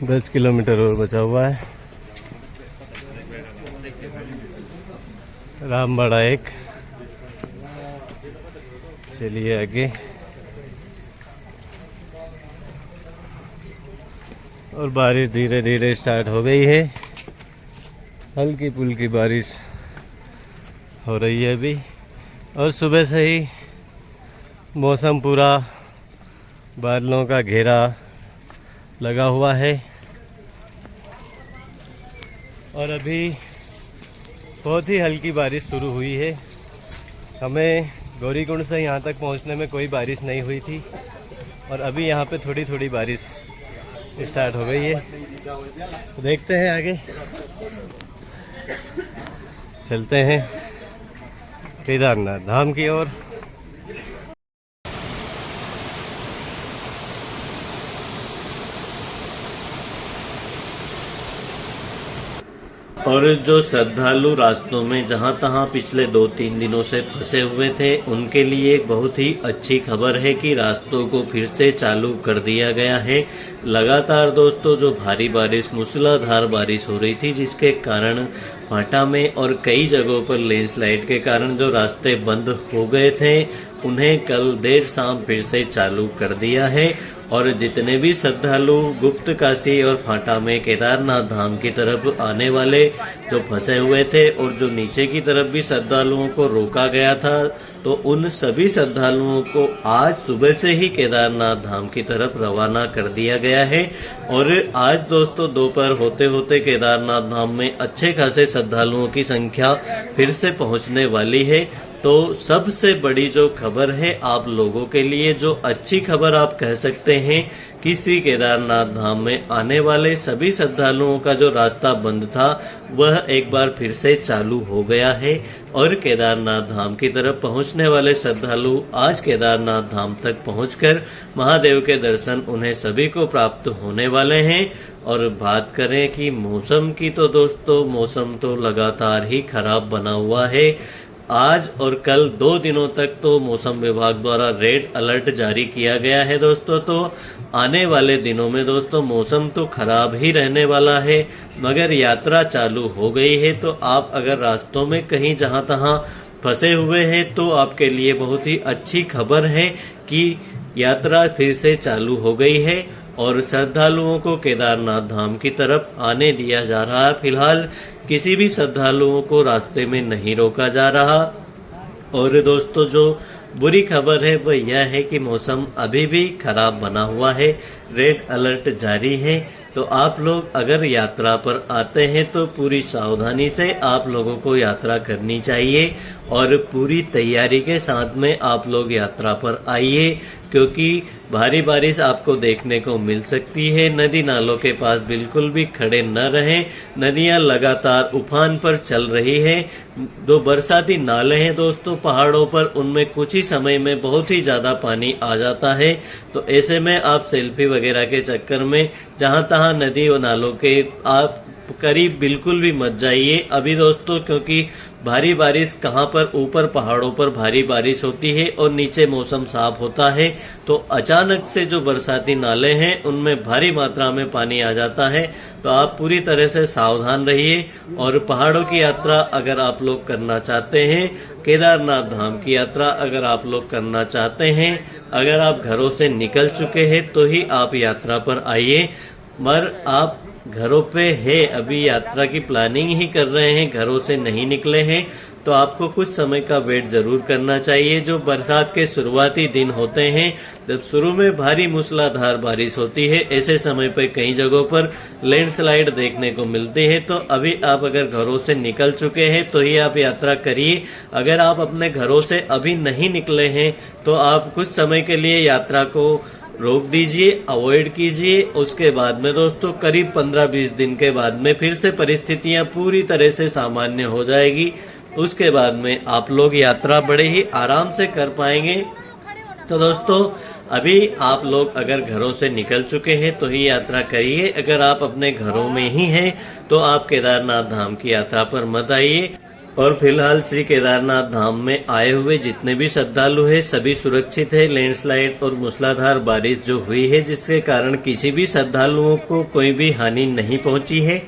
10 kilometre और बचा हुआ है। रामबाड़ा एक। चलिए आगे। और बारिश धीरे धीरे स्टार्ट हो गई है। हल्की फुल्की बारिश हो रही है अभी। और सुबह से ही मौसम पूरा बादलों का घेरा लगा हुआ है। और अभी बहुत ही हल्की बारिश शुरू हुई है। हमें गौरीकुंड से यहाँ तक पहुँचने में कोई बारिश नहीं हुई थी और अभी यहाँ पे थोड़ी थोड़ी बारिश स्टार्ट हो गई है। तो देखते हैं आगे, चलते हैं केदारनाथ धाम की ओर। और जो श्रद्धालु रास्तों में जहां तहां पिछले 2-3 दिनों से फंसे हुए थे, उनके लिए एक बहुत ही अच्छी खबर है कि रास्तों को फिर से चालू कर दिया गया है। लगातार दोस्तों जो भारी बारिश, मूसलाधार बारिश हो रही थी, जिसके कारण फाटा में और कई जगहों पर लैंडस्लाइड के कारण जो रास्ते बंद हो गए थे, उन्हें कल देर शाम फिर से चालू कर दिया है। और जितने भी श्रद्धालु गुप्त काशी और फाटा में केदारनाथ धाम की तरफ आने वाले जो फंसे हुए थे और जो नीचे की तरफ भी श्रद्धालुओं को रोका गया था, तो उन सभी श्रद्धालुओं को आज सुबह से ही केदारनाथ धाम की तरफ रवाना कर दिया गया है। और आज दोस्तों दोपहर होते होते केदारनाथ धाम में अच्छे खासे श्रद्धालुओं की संख्या फिर से पहुंचने वाली है। तो सबसे बड़ी जो खबर है आप लोगों के लिए, जो अच्छी खबर आप कह सकते हैं कि श्री केदारनाथ धाम में आने वाले सभी श्रद्धालुओं का जो रास्ता बंद था, वह एक बार फिर से चालू हो गया है। और केदारनाथ धाम की तरफ पहुंचने वाले श्रद्धालु आज केदारनाथ धाम तक पहुंचकर महादेव के दर्शन उन्हें सभी को प्राप्त होने वाले हैं। और बात करें कि मौसम की, तो दोस्तों मौसम तो लगातार ही खराब बना हुआ है। आज और कल 2 दिनों तक तो मौसम विभाग द्वारा रेड अलर्ट जारी किया गया है दोस्तों। तो आने वाले दिनों में दोस्तों मौसम तो खराब ही रहने वाला है, मगर यात्रा चालू हो गई है। तो आप अगर रास्तों में कहीं जहां तहां फंसे हुए हैं, तो आपके लिए बहुत ही अच्छी खबर है कि यात्रा फिर से चालू हो गई है और श्रद्धालुओं को केदारनाथ धाम की तरफ आने दिया जा रहा है। फिलहाल किसी भी श्रद्धालुओं को रास्ते में नहीं रोका जा रहा। और दोस्तों जो बुरी खबर है वह यह है कि मौसम अभी भी खराब बना हुआ है, रेड अलर्ट जारी है। तो आप लोग अगर यात्रा पर आते हैं तो पूरी सावधानी से आप लोगों को यात्रा करनी चाहिए और पूरी तैयारी के साथ में आप लोग यात्रा पर आइए, क्योंकि भारी बारिश आपको देखने को मिल सकती है। नदी नालों के पास बिल्कुल भी खड़े न रहें, नदियां लगातार उफान पर चल रही है। जो बरसाती नाले हैं दोस्तों पहाड़ों पर, उनमें कुछ ही समय में बहुत ही ज्यादा पानी आ जाता है। तो ऐसे में आप सेल्फी वगैरह के चक्कर में जहां तहां नदी और नालों के आप करीब बिल्कुल भी मत जाइए अभी दोस्तों, क्योंकि भारी बारिश कहां पर, ऊपर पहाड़ों पर भारी बारिश होती है और नीचे मौसम साफ होता है। तो अचानक से जो बरसाती नाले हैं उनमें भारी मात्रा में पानी आ जाता है। तो आप पूरी तरह से सावधान रहिए। और पहाड़ों की यात्रा अगर आप लोग करना चाहते हैं, केदारनाथ धाम की यात्रा अगर आप लोग करना चाहते हैं, अगर आप घरों से निकल चुके हैं तो ही आप यात्रा पर आइए। मगर आप घरों पे है, अभी यात्रा की प्लानिंग ही कर रहे हैं, घरों से नहीं निकले हैं, तो आपको कुछ समय का वेट जरूर करना चाहिए। जो बरसात के शुरुआती दिन होते हैं, जब शुरू में भारी मूसलाधार बारिश होती है, ऐसे समय पर कई जगहों पर लैंडस्लाइड देखने को मिलती है। तो अभी आप अगर घरों से निकल चुके हैं तो ही आप यात्रा करिए। अगर आप अपने घरों से अभी नहीं निकले हैं तो आप कुछ समय के लिए यात्रा को रोक दीजिए, अवॉइड कीजिए। उसके बाद में दोस्तों करीब 15-20 दिन के बाद में फिर से परिस्थितियां पूरी तरह से सामान्य हो जाएगी। उसके बाद में आप लोग यात्रा बड़े ही आराम से कर पाएंगे। तो दोस्तों अभी आप लोग अगर घरों से निकल चुके हैं तो ही यात्रा करिए। अगर आप अपने घरों में ही हैं तो आप केदारनाथ धाम की यात्रा पर मत आइए। और फिलहाल श्री केदारनाथ धाम में आए हुए जितने भी श्रद्धालु हैं सभी सुरक्षित है। लैंडस्लाइड और मूसलाधार बारिश जो हुई है जिसके कारण किसी भी श्रद्धालुओं को कोई भी हानि नहीं पहुंची है।